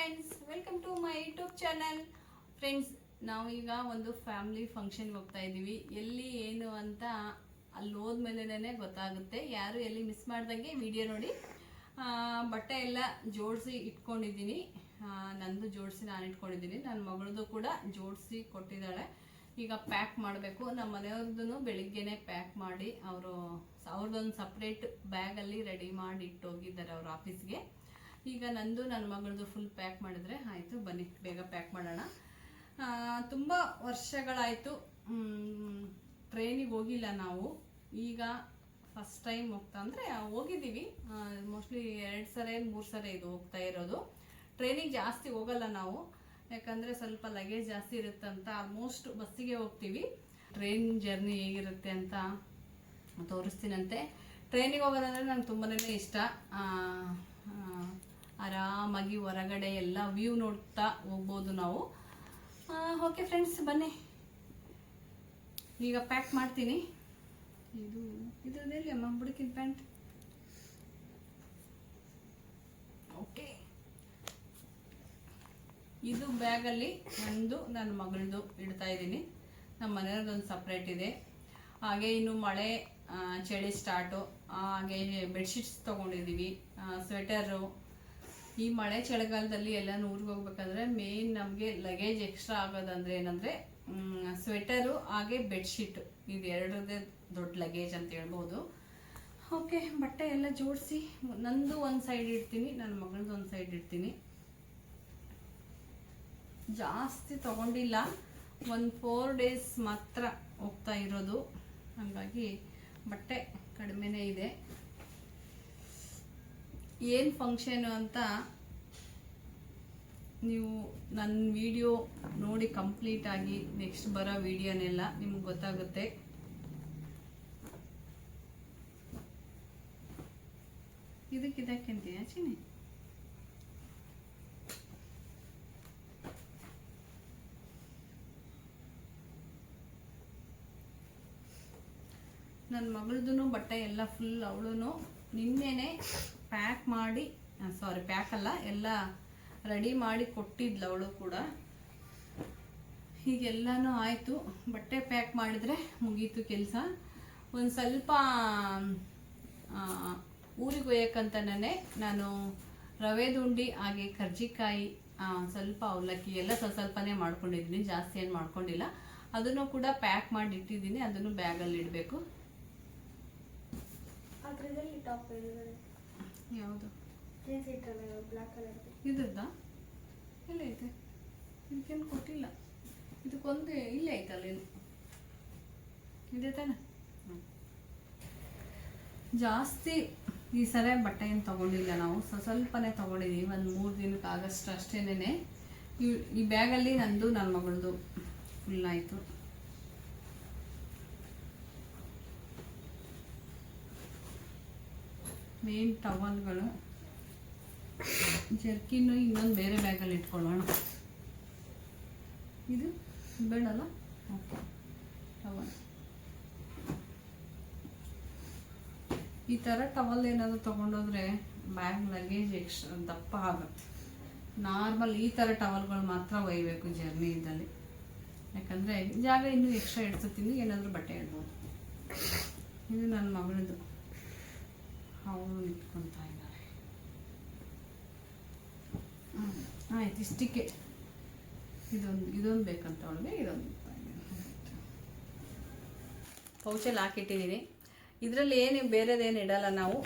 Friends, welcome to my YouTube channel. Friends, ನಾವು ಈಗ ಒಂದು ಫ್ಯಾಮಿಲಿ ಫಂಕ್ಷನ್ಗೆ ಹೋಗ್ತಾ ಇದ್ದೀವಿ. ಎಲ್ಲಿ ಏನು ಅಂತ ಅಲ್ಲಿ ಹೋದ್ಮೇಲೆ ಗೊತ್ತಾಗುತ್ತೆ. ಯಾರು ಎಲ್ಲಿ ಮಿಸ್ ಮಾಡ್ದಂಗೆ ವಿಡಿಯೋ ನೋಡಿ. ಬಟ್ಟೆ ಎಲ್ಲ ಜೋಡಿಸಿ ಇಟ್ಕೊಂಡಿದ್ದೀನಿ. ನಂದು ಜೋಡಿಸಿ ನಾನು ಇಟ್ಕೊಂಡಿದ್ದೀನಿ. ನನ್ನ ಮಗಳದು ಕೂಡ ಜೋಡಿಸಿ ಕೊಟ್ಟಿದ್ದಾಳೆ. ಈಗ ಪ್ಯಾಕ್ ಮಾಡಬೇಕು. ನಮ್ಮ ಮನೆಯವ್ರದ್ದು ಬೆಳಿಗ್ಗೆನೆ ಪ್ಯಾಕ್ ಮಾಡಿ ಅವ್ರದ್ದೊಂದು ಸಪ್ರೇಟ್ ಬ್ಯಾಗಲ್ಲಿ ರೆಡಿ ಮಾಡಿ ಇಟ್ಟೋಗಿದ್ದಾರೆ ಅವ್ರ ಆಫೀಸ್ಗೆ. ಈಗ ನಂದು ನನ್ನ ಮಗಳದು ಫುಲ್ ಪ್ಯಾಕ್ ಮಾಡಿದ್ರೆ ಆಯಿತು. ಬನ್ನಿ ಬೇಗ ಪ್ಯಾಕ್ ಮಾಡೋಣ. ತುಂಬ ವರ್ಷಗಳಾಯಿತು ಟ್ರೈನಿಗೆ ಹೋಗಿಲ್ಲ ನಾವು. ಈಗ ಫಸ್ಟ್ ಟೈಮ್ ಹೋಗಿದ್ದೀವಿ. ಮೋಸ್ಟ್ಲಿ 2 ಸರಿ 3 ಸರಿ ಇದು ಹೋಗ್ತಾ ಇರೋದು. ಟ್ರೈನಿಗೆ ಜಾಸ್ತಿ ಹೋಗಲ್ಲ ನಾವು, ಯಾಕಂದರೆ ಸ್ವಲ್ಪ ಲಗೇಜ್ ಜಾಸ್ತಿ ಇರುತ್ತಂತ. ಆಲ್ಮೋಸ್ಟ್ ಬಸ್ಸಿಗೆ ಹೋಗ್ತೀವಿ. ಟ್ರೈನ್ ಜರ್ನಿ ಹೇಗಿರುತ್ತೆ ಅಂತ ತೋರಿಸ್ತೀನಂತೆ. ಟ್ರೈನಿಗೆ ಹೋಗೋದಂದರೆ ನಂಗೆ ತುಂಬಾ ಇಷ್ಟ. ಆರಾಮಾಗಿ ಹೊರಗಡೆ ಎಲ್ಲ ವ್ಯೂ ನೋಡ್ತಾ ಹೋಗ್ಬೋದು ನಾವು. ಓಕೆ ಫ್ರೆಂಡ್ಸ್, ಬನ್ನಿ ಈಗ ಪ್ಯಾಕ್ ಮಾಡ್ತೀನಿ. ಇದ್ರದ್ದೇಲಿ ಅಮ್ಮ ಬುಡಕಿನ ಪ್ಯಾಂಟ್. ಓಕೆ, ಇದು ಬ್ಯಾಗಲ್ಲಿ ನಂದು ನನ್ನ ಮಗಳದು ಇಡ್ತಾ ಇದ್ದೀನಿ. ನಮ್ಮ ಮನೆಯವ್ರದ್ದೊಂದು ಸಪ್ರೇಟ್ ಇದೆ. ಹಾಗೆ ಇನ್ನು ಮಳೆ ಚಳಿ ಸ್ಟಾರ್ಟು. ಹಾಗೆ ಬೆಡ್ಶೀಟ್ಸ್ ತೊಗೊಂಡಿದ್ದೀವಿ, ಸ್ವೆಟರು. ಈ ಮಳೆ ಚಳಿಗಾಲದಲ್ಲಿ ಎಲ್ಲ ಊರಿಗೆ ಹೋಗ್ಬೇಕಾದ್ರೆ ಮೇನ್ ನಮಗೆ ಲಗೇಜ್ ಎಕ್ಸ್ಟ್ರಾ ಆಗೋದಂದ್ರೆ ಏನಂದರೆ ಸ್ವೆಟರು ಹಾಗೆ ಬೆಡ್ಶೀಟು. ಇದು ಎರಡರದ್ದೇ ದೊಡ್ಡ ಲಗೇಜ್ ಅಂತ ಹೇಳ್ಬೋದು. ಓಕೆ, ಬಟ್ಟೆ ಎಲ್ಲ ಜೋಡಿಸಿ ನಂದು ಒಂದು ಸೈಡ್ ಇಡ್ತೀನಿ, ನನ್ನ ಮಗಳದ್ದು ಒಂದು ಸೈಡ್ ಇಡ್ತೀನಿ. ಜಾಸ್ತಿ ತಗೊಂಡಿಲ್ಲ, ಒಂದು 4 ಡೇಸ್ ಮಾತ್ರ ಹೋಗ್ತಾ ಇರೋದು. ಹಾಗಾಗಿ ಬಟ್ಟೆ ಕಡಿಮೆನೇ ಇದೆ. ಏನು ಫಂಕ್ಷನು ಅಂತ ನೀವು ನನ್ನ ವಿಡಿಯೋ ನೋಡಿ ಕಂಪ್ಲೀಟಾಗಿ ನೆಕ್ಸ್ಟ್ ಬರೋ ವಿಡಿಯೋನೆಲ್ಲ ನಿಮ್ಗೆ ಗೊತ್ತಾಗುತ್ತೆ. ಇದಕ್ಕಿದಕ್ಕೆಂತೀಯ ಚಿನಿ? ನನ್ನ ಮಗಳದ್ದು ಬಟ್ಟೆ ಎಲ್ಲ ಫುಲ್ ಅವಳು ನಿನ್ನೆನೆ ಪ್ಯಾಕ್ ಮಾಡಿ, ಪ್ಯಾಕ್ ಅಲ್ಲ, ಎಲ್ಲ ರೆಡಿ ಮಾಡಿ ಕೊಟ್ಟಿದ್ಲು ಅವಳು ಕೂಡ. ಹೀಗೆಲ್ಲನೂ ಆಯಿತು. ಬಟ್ಟೆ ಪ್ಯಾಕ್ ಮಾಡಿದರೆ ಮುಗೀತು ಕೆಲಸ. ಒಂದು ಸ್ವಲ್ಪ ಊರಿಗೆ ಒಯ್ಯಕ್ಕಂತನೇ ನಾನು ರವೆದು ಉಂಡಿ ಹಾಗೆ ಕರ್ಜಿಕಾಯಿ, ಸ್ವಲ್ಪ ಅವಲಕ್ಕಿ ಎಲ್ಲ ಸ್ವಲ್ಪನೇ ಮಾಡ್ಕೊಂಡಿದ್ದೀನಿ, ಜಾಸ್ತಿ ಏನು ಮಾಡ್ಕೊಂಡಿಲ್ಲ. ಅದನ್ನು ಕೂಡ ಪ್ಯಾಕ್ ಮಾಡಿ ಇಟ್ಟಿದ್ದೀನಿ. ಅದನ್ನು ಬ್ಯಾಗಲ್ಲಿ ಇಡಬೇಕು. ಯಾವುದು ಇದ್ರದ್ದಾ? ಎಲ್ಲ ಐತೆ, ಇದಕ್ಕೇನು ಕೊಟ್ಟಿಲ್ಲ. ಇದಕ್ಕೊಂದು ಇಲ್ಲೇ ಐತಲ್ಲ, ಇದು ಇದೆ ತಾನೆ. ಜಾಸ್ತಿ ಈ ಸರಿ ಬಟ್ಟೆ ಏನು ತೊಗೊಂಡಿಲ್ಲ ನಾವು, ಸ್ವಲ್ಪನೇ ತೊಗೊಂಡಿದ್ದೀವಿ. ಒಂದು 3 ದಿನಕ್ಕೆ ಆಗಸ್ಟ್ ಅಷ್ಟೇನೆ. ಈ ಬ್ಯಾಗಲ್ಲಿ ನಂದು ನನ್ನ ಮಗಳದು ಫುಲ್ ಆಯಿತು. ಮೇನ್ ಟವಲ್ಗಳು, ಜರ್ಕಿನ್ನು ಇನ್ನೊಂದು ಬೇರೆ ಬ್ಯಾಗಲ್ಲಿ ಇಟ್ಕೊಳ್ಳೋಣ. ಇದು ಬೇಡಲ್ಲ. ಓಕೆ, ಟವಲ್ ಈ ಥರ ಟವಲ್ ಏನಾದರೂ ತೊಗೊಂಡೋದ್ರೆ ಬ್ಯಾಗ್ ಲಗೇಜ್ ಎಕ್ಸ್ಟ್ರಾ ದಪ್ಪ ಆಗುತ್ತೆ. ನಾರ್ಮಲ್ ಈ ಥರ ಟವಲ್ಗಳು ಮಾತ್ರ ಒಯ್ಯಬೇಕು ಜರ್ನಿ ಇದ್ದಲ್ಲಿ, ಯಾಕಂದರೆ ಜಾಗ ಇನ್ನೂ ಎಕ್ಸ್ಟ್ರಾ ಇಡ್ತೀನಿ, ಏನಾದರೂ ಬಟ್ಟೆ ಇಡ್ಬೋದು. ಇದು ನನ್ನ ಮಗಳದು, ಅವಳು ಇಟ್ಕೊತಾ ಇದ್ದಾರೆ. ಆಯ್ತು, ಇಷ್ಟಕ್ಕೆ ಇದೊಂದು ಬೇಕಂತ ಅವಳಿಗೆ. ಇದೊಂದು ಪೌಚಲ್ಲಿ ಹಾಕಿಟ್ಟಿದ್ದೀನಿ. ಇದರಲ್ಲಿ ಏನು ಬೇರೆದೇನು ಇಡಲ್ಲ ನಾವು.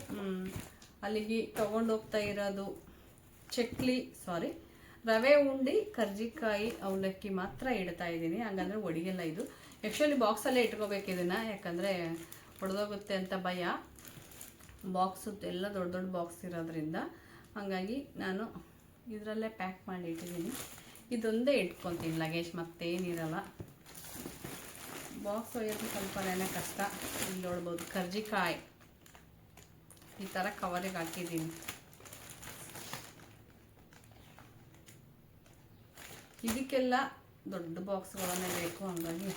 ಅಲ್ಲಿಗೆ ತೊಗೊಂಡೋಗ್ತಾ ಇರೋದು ರವೆ ಉಂಡಿ, ಕರ್ಜಿಕಾಯಿ, ಅವಲಕ್ಕಿ ಮಾತ್ರ ಇಡ್ತಾ ಇದ್ದೀನಿ. ಹಂಗಂದ್ರೆ ಒಡಿಗೆಲ್ಲ. ಇದು ಆ್ಯಕ್ಚುಲಿ ಬಾಕ್ಸಲ್ಲೇ ಇಟ್ಕೋಬೇಕು ಇದನ್ನು, ಯಾಕಂದರೆ ಒಡೆದೋಗುತ್ತೆ ಅಂತ ಭಯ. ಬಾಕ್ಸು ಎಲ್ಲ ದೊಡ್ಡ ದೊಡ್ಡ ಬಾಕ್ಸ್ ಇರೋದ್ರಿಂದ ಹಾಗಾಗಿ ನಾನು ಇದರಲ್ಲೇ ಪ್ಯಾಕ್ ಮಾಡಿ ಇಟ್ಟಿದ್ದೀನಿ. ಇದೊಂದೇ ಇಟ್ಕೊತೀನಿ ಲಗೇಜ್, ಮತ್ತೇನಿರಲ್ಲ. ಬಾಕ್ಸ್ ಒಯ್ಯೋದು ಸ್ವಲ್ಪನೇ ಕಷ್ಟ. ಇಲ್ಲಿ ನೋಡ್ಬೋದು ಕರ್ಜಿಕಾಯಿ ಈ ಥರ ಕವರಿಗೆ ಹಾಕಿದ್ದೀನಿ. ಇದಕ್ಕೆಲ್ಲ ದೊಡ್ಡ ಬಾಕ್ಸ್ಗಳನ್ನೇ ಬೇಕು. ಹಾಗಾಗಿ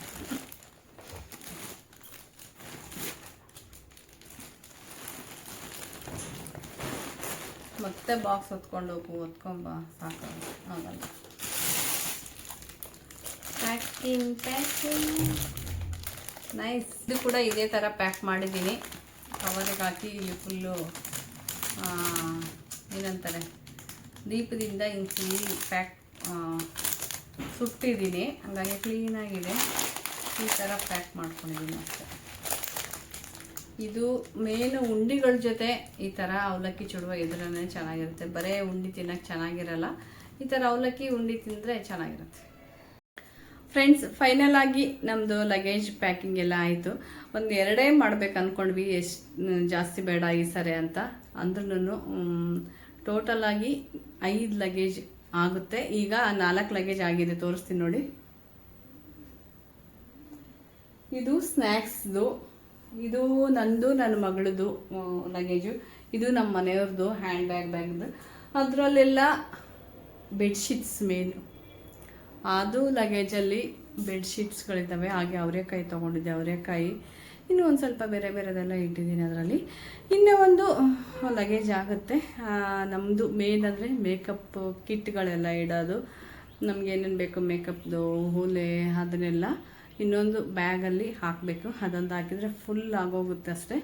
ಮತ್ತೆ ಬಾಕ್ಸ್ ಹೊತ್ಕೊಂಡು ಹೊತ್ಕೊಂಬ ಆಗಲ್ಲ. Packing nice. ಇದು ಕೂಡ ಇದೇ ಥರ ಪ್ಯಾಕ್ ಮಾಡಿದ್ದೀನಿ. ಕವರಿಗೆ ಹಾಕಿ ಇಲ್ಲಿ ಫುಲ್ಲು ಏನಂತಾರೆ ದೀಪದಿಂದ ಹಿಂಗೆ ಕ್ಲೀನ್ ಪ್ಯಾಕ್ ಸುಟ್ಟಿದ್ದೀನಿ. ಹಾಗಾಗಿ ಕ್ಲೀನಾಗಿದೆ. ಈ ಥರ ಪ್ಯಾಕ್ ಮಾಡ್ಕೊಂಡಿದ್ದೀನಿ ಅಷ್ಟೇ. ಇದು ಮೇನು ಉಂಡಿಗಳ ಜೊತೆ ಈ ಥರ ಅವಲಕ್ಕಿ ಚುಡುವ ಎದುರೇ ಚೆನ್ನಾಗಿರುತ್ತೆ. ಬರೀ ಉಂಡಿ ತಿನ್ನೋಕ್ಕೆ ಚೆನ್ನಾಗಿರಲ್ಲ. ಈ ಥರ ಅವಲಕ್ಕಿ ಉಂಡಿ ತಿಂದರೆ ಚೆನ್ನಾಗಿರುತ್ತೆ. ಫ್ರೆಂಡ್ಸ್, ಫೈನಲ್ ಆಗಿ ನಮ್ಮದು ಲಗೇಜ್ ಪ್ಯಾಕಿಂಗ್ ಎಲ್ಲ ಆಯಿತು. ಒಂದು 2 ಮಾಡ್ಬೇಕು ಅಂದ್ಕೊಂಡ್ವಿ, ಎಷ್ಟು ಜಾಸ್ತಿ ಬೇಡ ಈ ಸರಿ ಅಂತ. ಅಂದ್ರೂ ಟೋಟಲಾಗಿ 5 ಲಗೇಜ್ ಆಗುತ್ತೆ. ಈಗ 4 ಲಗೇಜ್ ಆಗಿದೆ, ತೋರಿಸ್ತೀನಿ ನೋಡಿ. ಇದು ಸ್ನ್ಯಾಕ್ಸ್ದು, ಇದು ನಂದು ನನ್ನ ಮಗಳದು ಲಗೇಜು, ಇದು ನಮ್ಮ ಮನೆಯವ್ರದ್ದು ಹ್ಯಾಂಡ್ ಬ್ಯಾಗ್ದು. ಅದರಲ್ಲೆಲ್ಲ ಬೆಡ್ಶೀಟ್ಸ್ ಮೇನು. ಅದು ಲಗೇಜಲ್ಲಿ ಬೆಡ್ಶೀಟ್ಸ್ಗಳಿದ್ದಾವೆ. ಹಾಗೆ ಅವರೆಕಾಯಿ ತೊಗೊಂಡಿದ್ದೆ, ಅವರೆಕಾಯಿ, ಇನ್ನೂ ಒಂದು ಸ್ವಲ್ಪ ಬೇರೆ ಬೇರೆದೆಲ್ಲ ಇಟ್ಟಿದ್ದೀನಿ ಅದರಲ್ಲಿ. ಇನ್ನೂ ಒಂದು ಲಗೇಜ್ ಆಗುತ್ತೆ. ನಮ್ಮದು ಮೇನ್ ಅಂದರೆ ಮೇಕಪ್ ಕಿಟ್ಗಳೆಲ್ಲ ಇಡೋದು, ನಮ್ಗೆ ಏನೇನು ಬೇಕು ಮೇಕಪ್ದು ಹೂಲೆ ಅದನ್ನೆಲ್ಲ ಇನ್ನೊಂದು ಬ್ಯಾಗಲ್ಲಿ ಹಾಕಬೇಕು. ಅದೊಂದು ಹಾಕಿದರೆ ಫುಲ್ ಆಗೋಗುತ್ತೆ ಅಷ್ಟೇ.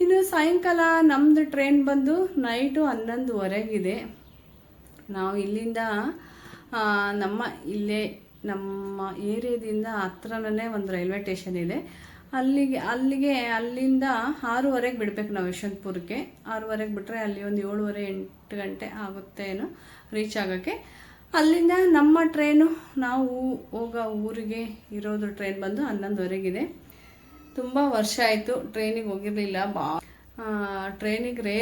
ಇನ್ನು ಸಾಯಂಕಾಲ ನಮ್ಮದು ಟ್ರೈನ್ ಬಂದು ನೈಟು 11:15 ನಾವು ಇಲ್ಲಿಂದ ನಮ್ಮ ಏರಿಯಾದಿಂದ ಹತ್ರನೇ ಒಂದು ರೈಲ್ವೆ ಸ್ಟೇಷನ್ ಇದೆ. ಅಲ್ಲಿಂದ 6:30 ಬಿಡಬೇಕು ನಾವು ಯಶವಂತಪುರಕ್ಕೆ. 6:30 ಬಿಟ್ಟರೆ ಅಲ್ಲಿ ಒಂದು 7:30-8 ಗಂಟೆ ಆಗುತ್ತೇನೋ ರೀಚ್ ಆಗೋಕ್ಕೆ. ಅಲ್ಲಿಂದ ನಮ್ಮ ಟ್ರೈನು ನಾವು ಹೋಗೋ ಊರಿಗೆ ಇರೋದು ಟ್ರೈನ್ ಬಂದು 11:15 ತುಂಬ ವರ್ಷ ಆಯಿತು ಟ್ರೈನಿಗೆ ಹೋಗಿರಲಿಲ್ಲ. ಟ್ರೈನಿಗೆ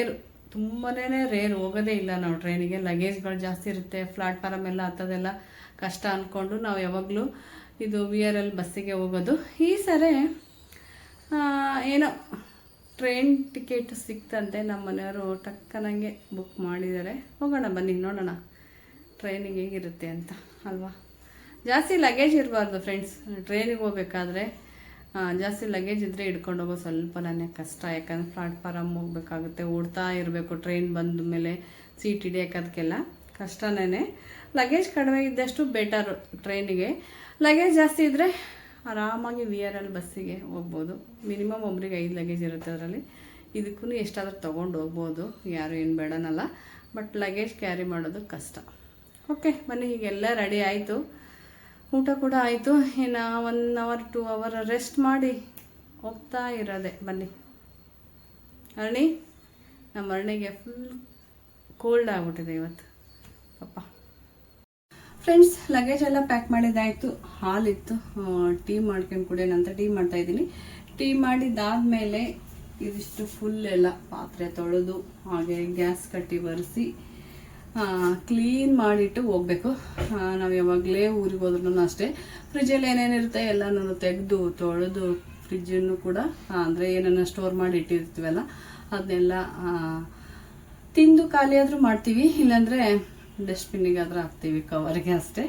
ತುಂಬಾ ರೇರ್ ಹೋಗೋದೇ ಇಲ್ಲ ನಾವು ಟ್ರೈನಿಗೆ. ಲಗೇಜ್ಗಳು ಜಾಸ್ತಿ ಇರುತ್ತೆ, ಪ್ಲಾಟ್ಫಾರಮ್ ಎಲ್ಲ ಹತ್ತೋದೆಲ್ಲ ಕಷ್ಟ ಅಂದ್ಕೊಂಡು ನಾವು ಯಾವಾಗಲೂ ಇದು VRL ಬಸ್ಸಿಗೆ ಹೋಗೋದು. ಈ ಸರಿ ಏನೋ ಟ್ರೈನ್ ಟಿಕೆಟ್ ಸಿಕ್ತಂತೆ, ನಮ್ಮ ಮನೆಯವರು ಟಕ್ಕನಂಗೆ ಬುಕ್ ಮಾಡಿದ್ದಾರೆ. ಹೋಗೋಣ ಬನ್ನಿ, ನೋಡೋಣ ಟ್ರೈನಿಗೆ ಹೇಗಿರುತ್ತೆ ಅಂತ ಅಲ್ವಾ. ಜಾಸ್ತಿ ಲಗೇಜ್ ಇರಬಾರ್ದು ಫ್ರೆಂಡ್ಸ್ ಟ್ರೈನಿಗೆ ಹೋಗ್ಬೇಕಾದ್ರೆ. ಜಾಸ್ತಿ ಲಗೇಜ್ ಇದ್ದರೆ ಹಿಡ್ಕೊಂಡು ಹೋಗೋ ಸ್ವಲ್ಪ ನನಗೆ ಕಷ್ಟ. ಯಾಕಂದರೆ ಪ್ಲಾಟ್ಫಾರಮ್ ಹೋಗ್ಬೇಕಾಗುತ್ತೆ, ಓಡ್ತಾ ಇರಬೇಕು. ಟ್ರೈನ್ ಬಂದ ಮೇಲೆ ಸೀಟ್ ಹಿಡಿಯೋಕ್ಕದಕ್ಕೆಲ್ಲ ಕಷ್ಟನೇ. ಲಗೇಜ್ ಕಡಿಮೆ ಇದ್ದಷ್ಟು ಬೆಟರು ಟ್ರೈನಿಗೆ. ಲಗೇಜ್ ಜಾಸ್ತಿ ಇದ್ದರೆ ಆರಾಮಾಗಿ VRL ಬಸ್ಸಿಗೆ ಹೋಗ್ಬೋದು. ಮಿನಿಮಮ್ ಒಬ್ರಿಗೆ 5 ಲಗೇಜ್ ಇರುತ್ತೆ ಅದರಲ್ಲಿ. ಇದಕ್ಕೂ ಎಷ್ಟಾದರೂ ತೊಗೊಂಡು ಹೋಗ್ಬೋದು, ಯಾರು ಏನು ಬೇಡನಲ್ಲ. ಬಟ್ ಲಗೇಜ್ ಕ್ಯಾರಿ ಮಾಡೋದು ಕಷ್ಟ. ಓಕೆ ಬನ್ನಿ, ಈಗೆಲ್ಲ ರೆಡಿ ಆಯಿತು, ಊಟ ಕೂಡ ಆಯಿತು. ಇನ್ನು 1 hour 2 hour ರೆಸ್ಟ್ ಮಾಡಿ ಹೋಗ್ತಾ ಇರೋದೆ. ಬನ್ನಿ. ನಮ್ಮ ಅರಣಿಗೆ ಫುಲ್ ಕೋಲ್ಡ್ ಆಗಿಬಿಟ್ಟಿದೆ ಇವತ್ತು ಪಾಪ. ಫ್ರೆಂಡ್ಸ್, ಲಗೇಜ್ ಎಲ್ಲ ಪ್ಯಾಕ್ ಮಾಡಿದ್ದಾಯಿತು. ಹಾಲಿತ್ತು, ಟೀ ಮಾಡ್ಕೊಂಡು ಕುಡಿಯೋಣ ಅಂತ ಟೀ ಮಾಡ್ತಾಯಿದ್ದೀನಿ. ಟೀ ಮಾಡಿದ್ದಾದಮೇಲೆ ಇದಿಷ್ಟು ಫುಲ್ ಎಲ್ಲ ಪಾತ್ರೆ ತೊಳೆದು ಹಾಗೆ ಗ್ಯಾಸ್ ಕಟ್ಟಿ ಒರೆಸಿ ಕ್ಲೀನ್ ಮಾಡಿಟ್ಟು ಹೋಗಬೇಕು. ನಾವು ಯಾವಾಗಲೇ ಊರಿಗೆ ಹೋದ್ರೂ ಅಷ್ಟೇ ಫ್ರಿಜ್ಜಲ್ಲಿ ಏನೇನಿರುತ್ತೆ ಎಲ್ಲನೂ ತೆಗೆದು ತೊಳೆದು ಫ್ರಿಜ್ಜನ್ನು ಕೂಡ ಅಂದರೆ ಏನನ್ನ ಸ್ಟೋರ್ ಮಾಡಿ ಇಟ್ಟಿರ್ತೀವಲ್ಲ ಅದನ್ನೆಲ್ಲ ತಿಂದು ಖಾಲಿ ಆದರೂ ಮಾಡ್ತೀವಿ, ಇಲ್ಲಾಂದರೆ ಡಸ್ಟ್ಬಿನ್ನಿಗಾದರೂ ಹಾಕ್ತೀವಿ, ಕವರ್ಗೆ ಅಷ್ಟೇ.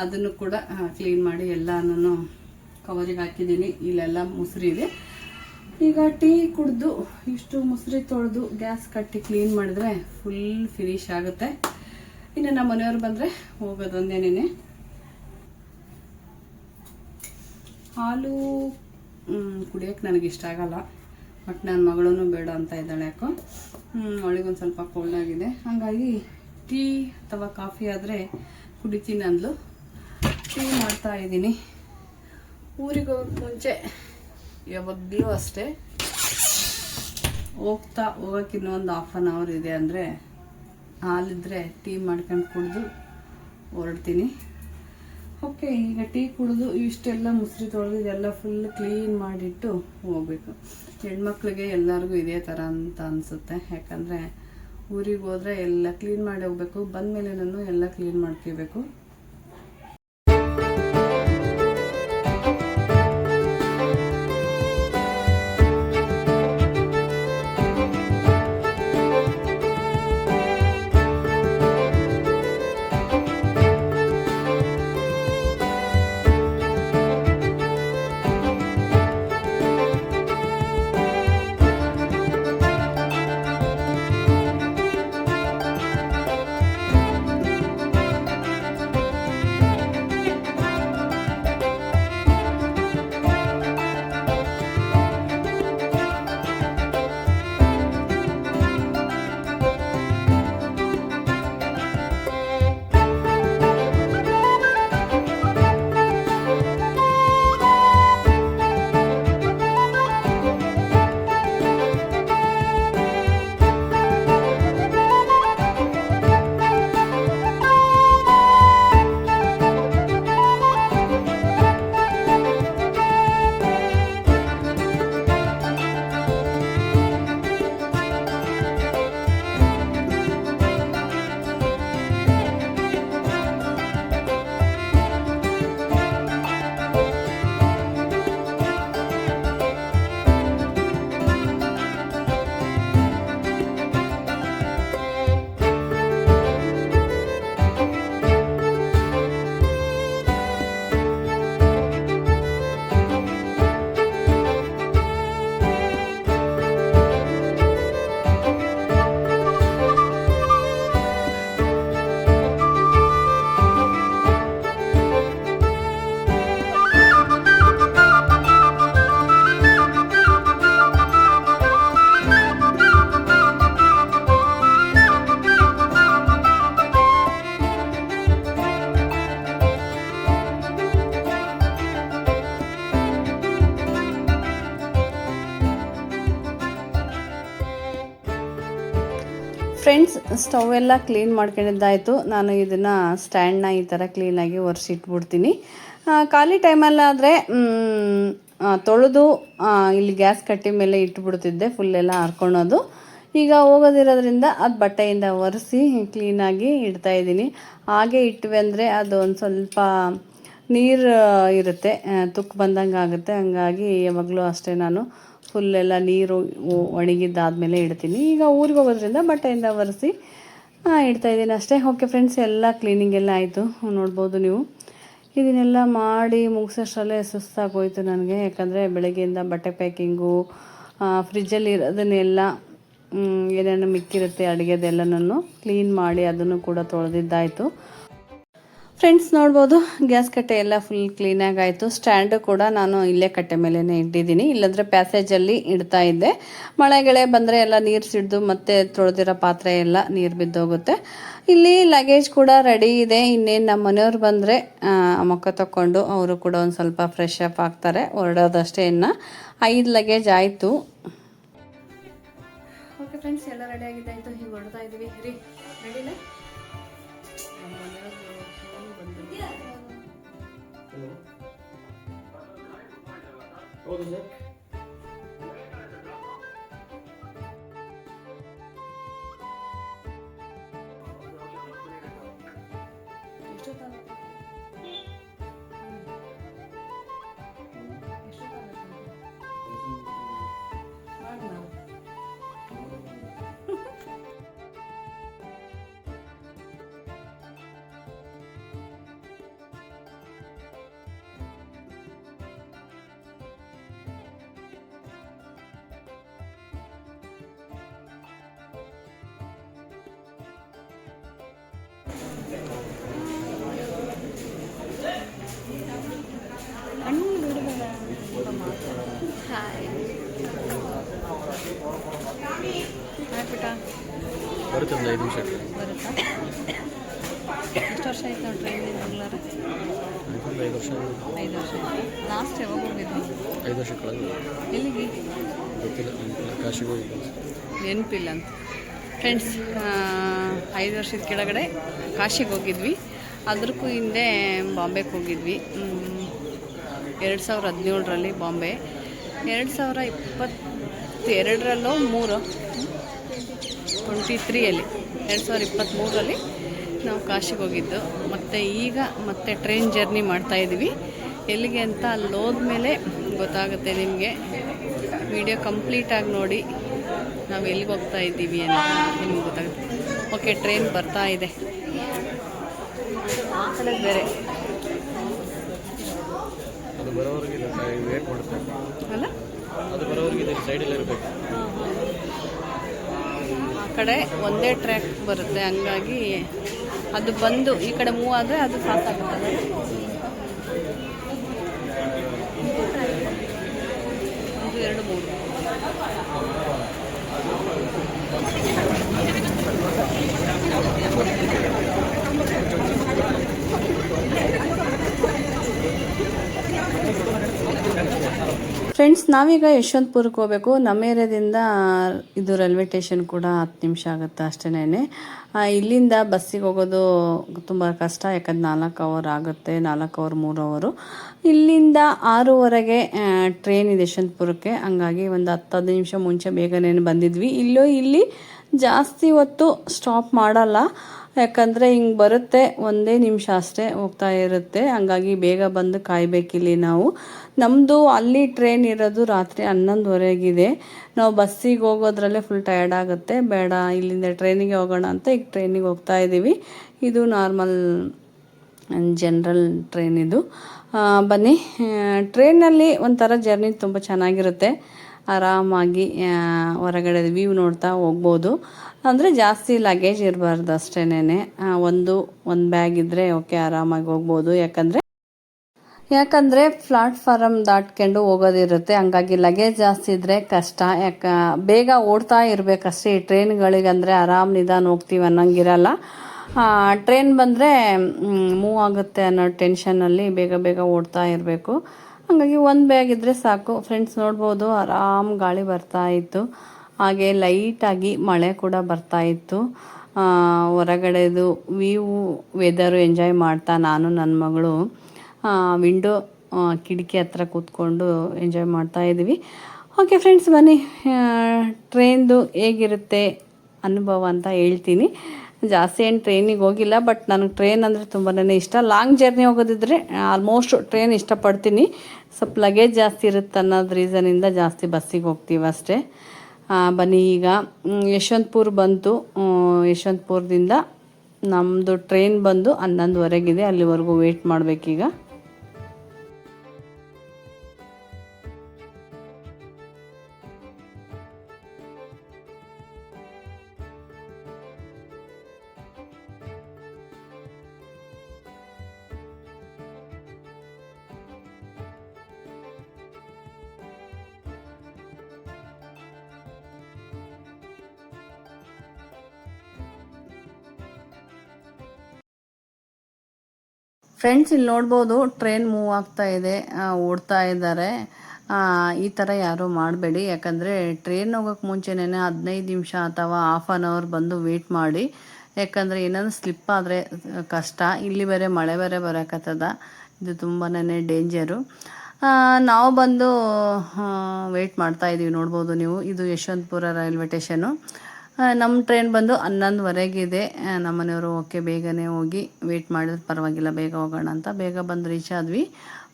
ಅದನ್ನು ಕೂಡ ಕ್ಲೀನ್ ಮಾಡಿ ಎಲ್ಲನೂ ಕವರಿಗೆ ಹಾಕಿದ್ದೀನಿ. ಇಲ್ಲೆಲ್ಲ ಮುಸ್ರಿ ಇದೆ. ಈಗ ಟೀ ಕುಡಿದು ಇಷ್ಟು ಮುಸ್ರಿ ತೊಳೆದು ಗ್ಯಾಸ್ ಕಟ್ಟಿ ಕ್ಲೀನ್ ಮಾಡಿದ್ರೆ ಫುಲ್ ಫಿನಿಶ್ ಆಗುತ್ತೆ. ಇನ್ನು ನಮ್ಮ ಮನೆಯವ್ರು ಬಂದರೆ ಹೋಗೋದೊಂದೇನೇ. ಹಾಲು ಕುಡಿಯೋಕ್ಕೆ ನನಗಿಷ್ಟ ಆಗಲ್ಲ, ಬಟ್ ನನ್ನ ಮಗಳೂ ಬೇಡ ಅಂತ ಇದ್ದಾಳೆ. ಯಾಕೋ ಅವಳಿಗೊಂದು ಸ್ವಲ್ಪ ಕೋಲ್ಡ್ ಆಗಿದೆ, ಹಾಗಾಗಿ ಟೀ ಅಥವಾ ಕಾಫಿ ಆದರೆ ಕುಡಿತೀನಿ ಅಂದ್ಲು. ಟೀ ಮಾಡ್ತಾ ಇದ್ದೀನಿ. ಊರಿಗೆ ಹೋಗೋಕ್ಕೆ ಮುಂಚೆ ಯಾವಾಗಲೂ ಅಷ್ಟೇ ಹೋಗೋಕ್ಕೆ ಇನ್ನೊಂದು 1/2 hour ಇದೆ ಅಂದರೆ ಹಾಲಿದ್ರೆ ಟೀ ಮಾಡ್ಕೊಂಡು ಕುಡಿದು ಹೊರಡ್ತೀನಿ. ಓಕೆ, ಈಗ ಟೀ ಕುಡಿದು ಇಷ್ಟೆಲ್ಲ ಮುಸ್ರಿ ತೊಳೆದು ಇದೆಲ್ಲ ಫುಲ್ ಕ್ಲೀನ್ ಮಾಡಿಟ್ಟು ಹೋಗಬೇಕು. ಹೆಣ್ಮಕ್ಳಿಗೆ ಎಲ್ಲರಿಗೂ ಇದೇ ಥರ ಅಂತ ಅನಿಸುತ್ತೆ. ಯಾಕಂದರೆ ಊರಿಗೆ ಹೋದರೆ ಎಲ್ಲ ಕ್ಲೀನ್ ಮಾಡಿ ಹೋಗ್ಬೇಕು, ಬಂದಮೇಲೆ ನಾನು ಎಲ್ಲ ಕ್ಲೀನ್ ಮಾಡ್ಕೋಬೇಕು. ಫ್ರೆಂಡ್ಸ್, ಸ್ಟವ್ ಎಲ್ಲ ಕ್ಲೀನ್ ಮಾಡ್ಕೊಂಡಿದ್ದಾಯಿತು. ನಾನು ಇದನ್ನು ಸ್ಟ್ಯಾಂಡ್ನ ಈ ಥರ ಕ್ಲೀನಾಗಿ ಒರೆಸಿಟ್ಬಿಡ್ತೀನಿ. ಖಾಲಿ ಟೈಮಲ್ಲಾದರೆ ತೊಳೆದು ಇಲ್ಲಿ ಗ್ಯಾಸ್ ಕಟ್ಟಿ ಮೇಲೆ ಇಟ್ಬಿಡ್ತಿದ್ದೆ, ಫುಲ್ಲೆಲ್ಲ ಹರ್ಕೊಳೋದು. ಈಗ ಹೋಗೋದಿರೋದ್ರಿಂದ ಅದು ಬಟ್ಟೆಯಿಂದ ಒರೆಸಿ ಕ್ಲೀನಾಗಿ ಇಡ್ತಾಯಿದ್ದೀನಿ. ಹಾಗೆ ಇಟ್ವಿ ಅಂದರೆ ಅದು ಒಂದು ಸ್ವಲ್ಪ ನೀರು ಇರುತ್ತೆ, ತುಕ್ಕು ಬಂದಂಗೆ ಆಗುತ್ತೆ. ಹಂಗಾಗಿ ಯಾವಾಗಲೂ ಅಷ್ಟೇ ನಾನು ಫುಲ್ಲೆಲ್ಲ ನೀರು ಒಣಗಿದ್ದಾದಮೇಲೆ ಇಡ್ತೀನಿ. ಈಗ ಊರಿಗೆ ಹೋಗೋದ್ರಿಂದ ಬಟ್ಟೆಯಿಂದ ಒರೆಸಿ ಇಡ್ತಾಯಿದ್ದೀನಿ ಅಷ್ಟೇ. ಓಕೆ ಫ್ರೆಂಡ್ಸ್, ಎಲ್ಲ ಕ್ಲೀನಿಂಗ್ ಎಲ್ಲ ಆಯಿತು, ನೋಡ್ಬೋದು ನೀವು. ಇದನ್ನೆಲ್ಲ ಮಾಡಿ ಮುಗಿಸೋಷ್ಟರಲ್ಲೇ ಸುಸ್ತಾಗೋಯ್ತು ನನಗೆ. ಯಾಕಂದರೆ ಬೆಳಗ್ಗೆಯಿಂದ ಬಟ್ಟೆ ಪ್ಯಾಕಿಂಗು, ಫ್ರಿಜ್ಜಲ್ಲಿ ಇರೋದನ್ನೆಲ್ಲ ಏನೇನು ಮಿಕ್ಕಿರುತ್ತೆ ಅಡುಗೆದೆಲ್ಲನೂ ಕ್ಲೀನ್ ಮಾಡಿ ಅದನ್ನು ಕೂಡ ತೊಳೆದಿದ್ದಾಯಿತು. ಫ್ರೆಂಡ್ಸ್, ನೋಡ್ಬೋದು ಗ್ಯಾಸ್ ಕಟ್ಟೆ ಎಲ್ಲ ಫುಲ್ ಕ್ಲೀನಾಗಿ ಆಯಿತು. ಸ್ಟ್ಯಾಂಡು ಕೂಡ ನಾನು ಇಲ್ಲೇ ಕಟ್ಟೆ ಮೇಲೇ ಇಟ್ಟಿದ್ದೀನಿ, ಇಲ್ಲಾಂದರೆ ಪ್ಯಾಸೇಜಲ್ಲಿ ಇಡ್ತಾ ಇದ್ದೆ. ಮಳೆಗಳೇ ಬಂದರೆ ಎಲ್ಲ ನೀರು ಸಿಡ್ದು ಮತ್ತೆ ತೊಳೆದಿರೋ ಪಾತ್ರೆ ಎಲ್ಲ ನೀರು ಬಿದ್ದೋಗುತ್ತೆ. ಇಲ್ಲಿ ಲಗೇಜ್ ಕೂಡ ರೆಡಿ ಇದೆ. ಇನ್ನೇನು ನಮ್ಮ ಮನೆಯವ್ರು ಬಂದರೆ ಮುಖ ತಕ್ಕೊಂಡು ಅವರು ಕೂಡ ಒಂದು ಸ್ವಲ್ಪ ಫ್ರೆಶ್ ಅಪ್ ಆಗ್ತಾರೆ, ಹೊರಡೋದಷ್ಟೇ. ಇನ್ನು 5 ಲಗೇಜ್ ಆಯಿತು. ಓಕೆ ಫ್ರೆಂಡ್ಸ್, ಎಲ್ಲ ರೆಡಿ ಆಗಿದ್ದಾಯಿತು. ಹೀಗೆ ಹೊರಡ್ತಾ ಇದ್ದೀವಿ. ರೆಡಿನಾ? ಹೌದು ಸರ್. ಬರುತ್ತೆ, ಒಂದು 5 ನಿಮಿಷ ಬರುತ್ತಾ? ಎಷ್ಟು ವರ್ಷ ಆಯ್ತು ನಾವು ಟ್ರೈನಿಂಗ್ ಮಂಗ್ಳೂರ? 5 ವರ್ಷ. 5 ವರ್ಷ. ಲಾಸ್ಟ್ ಯಾವಾಗ ಹೋಗಿದ್ವಿ? 5 ವರ್ಷ ಕಳೆದು. ಎಲ್ಲಿಗೆ ಗೊತ್ತಿಲ್ಲ, ಕಾಶಿಗೆ ಹೋಗಿದ್ದು ನೆನಪಿಲ್ಲ ಅಂತ. ಫ್ರೆಂಡ್ಸ್, 5 ವರ್ಷದ ಕೆಳಗಡೆ ಕಾಶಿಗೆ ಹೋಗಿದ್ವಿ. ಅದಕ್ಕೂ ಹಿಂದೆ ಬಾಂಬೆಗೆ ಹೋಗಿದ್ವಿ. 2017ರಲ್ಲಿ ಬಾಂಬೆ, 2022ರಲ್ಲೋ 23ಯಲ್ಲಿ 2023ರಲ್ಲಿ ನಾವು ಕಾಶಿಗೆ ಹೋಗಿದ್ದು. ಮತ್ತು ಈಗ ಮತ್ತೆ ಟ್ರೈನ್ ಜರ್ನಿ ಮಾಡ್ತಾಯಿದ್ವಿ. ಎಲ್ಲಿಗೆ ಅಂತ ಅಲ್ಲಿ ಹೋದ್ಮೇಲೆ ಗೊತ್ತಾಗುತ್ತೆ ನಿಮಗೆ. ವಿಡಿಯೋ ಕಂಪ್ಲೀಟಾಗಿ ನೋಡಿ ನಾವು ಎಲ್ಲಿಗೆ ಹೋಗ್ತಾ ಇದ್ದೀವಿ ಅಂತ ನಿಮ್ಗೆ ಗೊತ್ತಾಗುತ್ತೆ. ಓಕೆ, ಟ್ರೈನ್ ಬರ್ತಾ ಇದೆ. ಆ ಕಡೆ ಬೇರೆ ಅದು ಬರೋವರೆಗೆ ವೇಟ್ ಮಾಡುತ್ತೆ ಅಲ್ಲ, ಅದು ಬರೋವರೆಗೆ ಸೈಡಲ್ಲಿ ಇರಬೇಕು. ಆ ಕಡೆ ಒಂದೇ ಟ್ರ್ಯಾಕ್ ಬರುತ್ತೆ, ಹಂಗಾಗಿ ಅದು ಬಂದು ಈ ಕಡೆ ಮೂವ್ ಆದರೆ ಅದು ಪಾಸ್ ಆಗುತ್ತಲ್ಲ. ಒಂದು 2 3 ಫ್ರೆಂಡ್ಸ್, ನಾವೀಗ ಯಶವಂತಪುರಕ್ಕೆ ಹೋಗಬೇಕು. ನಮ್ಮ ಏರಿಯಾದಿಂದ ಇದು ರೈಲ್ವೆ ಸ್ಟೇಷನ್ ಕೂಡ 10 ನಿಮಿಷ ಆಗುತ್ತೆ ಅಷ್ಟೇನೆ. ಇಲ್ಲಿಂದ ಬಸ್ಸಿಗೆ ಹೋಗೋದು ತುಂಬ ಕಷ್ಟ, ಯಾಕಂದ್ರೆ 4 ಅವರ್ ಆಗುತ್ತೆ, 4 ಅವರ್ 3 ಅವರು. ಇಲ್ಲಿಂದ 6:30ಗೆ ಟ್ರೈನ್ ಇದೆ ಯಶವಂತಪುರಕ್ಕೆ. ಹಂಗಾಗಿ ಒಂದು 10-15 ನಿಮಿಷ ಮುಂಚೆ ಬೇಗನೆ ಬಂದಿದ್ವಿ. ಇಲ್ಲಿ ಜಾಸ್ತಿ ಹೊತ್ತು ಸ್ಟಾಪ್ ಮಾಡಲ್ಲ, ಯಾಕಂದರೆ ಹಿಂಗೆ ಬರುತ್ತೆ, 1 ನಿಮಿಷ ಅಷ್ಟೇ ಹೋಗ್ತಾ ಇರುತ್ತೆ. ಹಂಗಾಗಿ ಬೇಗ ಬಂದು ಕಾಯಬೇಕಿಲ್ಲಿ ನಾವು. ನಮ್ಮದು ಅಲ್ಲಿ ಟ್ರೈನ್ ಇರೋದು ರಾತ್ರಿ 11:30ಗಿದೆ. ನಾವು ಬಸ್ಸಿಗೆ ಹೋಗೋದ್ರಲ್ಲೇ ಫುಲ್ ಟಯರ್ಡ್ ಆಗುತ್ತೆ. ಬೇಡ, ಇಲ್ಲಿಂದ ಟ್ರೈನಿಗೆ ಹೋಗೋಣ ಅಂತ ಈಗ ಟ್ರೈನಿಗೆ ಹೋಗ್ತಾ ಇದ್ದೀವಿ. ಇದು ನಾರ್ಮಲ್ ಜನರಲ್ ಟ್ರೈನ್ ಇದು. ಬನ್ನಿ, ಟ್ರೈನಲ್ಲಿ ಒಂಥರ ಜರ್ನಿ ತುಂಬ ಚೆನ್ನಾಗಿರುತ್ತೆ. ಆರಾಮಾಗಿ ಹೊರಗಡೆ ವ್ಯೂ ನೋಡ್ತಾ ಹೋಗ್ಬೋದು. ಅಂದರೆ ಜಾಸ್ತಿ ಲಗೇಜ್ ಇರಬಾರ್ದು ಅಷ್ಟೇನೆ. ಒಂದು ಬ್ಯಾಗ್ ಇದ್ದರೆ ಓಕೆ, ಆರಾಮಾಗಿ ಹೋಗ್ಬೋದು. ಯಾಕಂದರೆ ಪ್ಲಾಟ್ಫಾರಮ್ ದಾಟ್ಕೊಂಡು ಹೋಗೋದಿರುತ್ತೆ. ಹಂಗಾಗಿ ಲಗೇಜ್ ಜಾಸ್ತಿ ಇದ್ದರೆ ಕಷ್ಟ. ಬೇಗ ಓಡ್ತಾ ಇರಬೇಕಷ್ಟೇ. ಈ ಟ್ರೈನ್ಗಳಿಗಂದರೆ ಆರಾಮ್ ನಿಧಾನ ಹೋಗ್ತೀವಿ ಅನ್ನೋಂಗಿರಲ್ಲ. ಟ್ರೈನ್ ಬಂದರೆ ಮೂವ್ ಆಗುತ್ತೆ ಅನ್ನೋ ಟೆನ್ಷನಲ್ಲಿ ಬೇಗ ಓಡ್ತಾ ಇರಬೇಕು. ಹಾಗಾಗಿ 1 ಬ್ಯಾಗ್ ಇದ್ದರೆ ಸಾಕು. ಫ್ರೆಂಡ್ಸ್, ನೋಡ್ಬೋದು ಆರಾಮ್ ಗಾಳಿ ಬರ್ತಾ ಇತ್ತು. ಹಾಗೆ ಲೈಟಾಗಿ ಮಳೆ ಕೂಡ ಬರ್ತಾ ಇತ್ತು. ಹೊರಗಡೆದು ವ್ಯೂ ವೆದರು ಎಂಜಾಯ್ ಮಾಡ್ತಾ ನಾನು ನನ್ನ ಮಗಳು ವಿಂಡೋ ಕಿಟಕಿ ಹತ್ರ ಕೂತ್ಕೊಂಡು ಎಂಜಾಯ್ ಮಾಡ್ತಾ ಇದ್ದೀವಿ. ಓಕೆ ಫ್ರೆಂಡ್ಸ್, ಬನ್ನಿ ಟ್ರೈನ್ದು ಹೇಗಿರುತ್ತೆ ಅನುಭವ ಅಂತ ಹೇಳ್ತೀನಿ. ಜಾಸ್ತಿ ಏನು ಟ್ರೈನಿಗೆ ಹೋಗಿಲ್ಲ, ಬಟ್ ನನಗೆ ಟ್ರೈನ್ ಅಂದರೆ ತುಂಬಾ ಇಷ್ಟ. ಲಾಂಗ್ ಜರ್ನಿ ಹೋಗೋದಿದ್ರೆ ಆಲ್ಮೋಸ್ಟ್ ಟ್ರೈನ್ ಇಷ್ಟಪಡ್ತೀನಿ. ಸ್ವಲ್ಪ ಲಗೇಜ್ ಜಾಸ್ತಿ ಇರುತ್ತೆ ಅನ್ನೋದು ರೀಸನಿಂದ ಜಾಸ್ತಿ ಬಸ್ಸಿಗೆ ಹೋಗ್ತೀವಿ ಅಷ್ಟೇ. ಬನ್ನಿ, ಈಗ ಯಶವಂತಪುರ ಬಂತು. ಯಶವಂತಪುರದಿಂದ ನಮ್ಮದು ಟ್ರೈನ್ ಬಂದು 11:15 ಅಲ್ಲಿವರೆಗೂ ವೆಯ್ಟ್ ಮಾಡಬೇಕೀಗ. ಫ್ರೆಂಡ್ಸ್, ಇಲ್ಲಿ ನೋಡ್ಬೋದು ಟ್ರೈನ್ ಮೂವ್ ಆಗ್ತಾ ಇದೆ, ಓಡ್ತಾ ಇದ್ದಾರೆ. ಈ ಥರ ಯಾರೂ ಮಾಡಬೇಡಿ, ಯಾಕಂದರೆ ಟ್ರೈನ್ ಹೋಗೋಕ್ಕೆ ಮುಂಚೆನೇ 15 ನಿಮಿಷ ಅಥವಾ ಹಾಫ್ ಆನ್ ಅವರ್ ಬಂದು ವೆಯ್ಟ್ ಮಾಡಿ. ಯಾಕಂದರೆ ಏನಾದರೂ ಸ್ಲಿಪ್ ಆದರೆ ಕಷ್ಟ. ಇಲ್ಲಿ ಬೇರೆ ಮಳೆ ಬೇರೆ ಬರೋಕತ್ತದ, ಇದು ತುಂಬಾ ಡೇಂಜರು. ನಾವು ಬಂದು ವೆಯ್ಟ್ ಮಾಡ್ತಾಯಿದ್ದೀವಿ. ನೋಡ್ಬೋದು ನೀವು, ಇದು ಯಶವಂತಪುರ ರೈಲ್ವೆ ಸ್ಟೇಷನು. ನಮ್ಮ ಟ್ರೈನ್ ಬಂದು 11:15 ನಮ್ಮ ಮನೆಯವರು ಓಕೆ ಬೇಗನೆ ಹೋಗಿ ವೆಯ್ಟ್ ಮಾಡಿದ್ರೆ ಪರವಾಗಿಲ್ಲ, ಬೇಗ ಹೋಗೋಣ ಅಂತ ಬೇಗ ಬಂದು ರೀಚ್ ಆದ್ವಿ.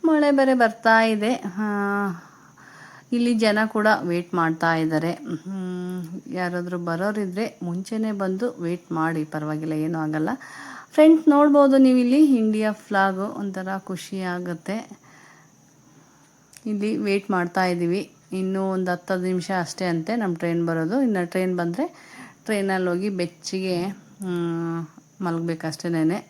ಮಳೆ ಬೇರೆ ಬರ್ತಾ ಇದೆ. ಇಲ್ಲಿ ಜನ ಕೂಡ ವೆಯ್ಟ್ ಮಾಡ್ತಾ ಇದ್ದಾರೆ. ಯಾರಾದರೂ ಬರೋರಿದ್ದರೆ ಮುಂಚೆನೇ ಬಂದು ವೆಯ್ಟ್ ಮಾಡಿ, ಪರವಾಗಿಲ್ಲ, ಏನೂ ಆಗಲ್ಲ. ಫ್ರೆಂಡ್ಸ್, ನೋಡ್ಬೋದು ನೀವು ಇಲ್ಲಿ ಇಂಡಿಯಾ ಫ್ಲಾಗು, ಒಂಥರ ಖುಷಿ ಆಗುತ್ತೆ. ಇಲ್ಲಿ ವೆಯ್ಟ್ ಮಾಡ್ತಾ ಇದ್ದೀವಿ. ಇನ್ನೂ ಒಂದು 10 ನಿಮಿಷ ಅಷ್ಟೇ ಅಂತೆ ನಮ್ಮ ಟ್ರೈನ್ ಬರೋದು. ಇನ್ನು ಟ್ರೈನ್ ಬಂದರೆ ಟ್ರೈನಲ್ಲಿ ಹೋಗಿ ಬೆಚ್ಚಿಗೆ ಮಲಗಬೇಕಷ್ಟೇನೆ.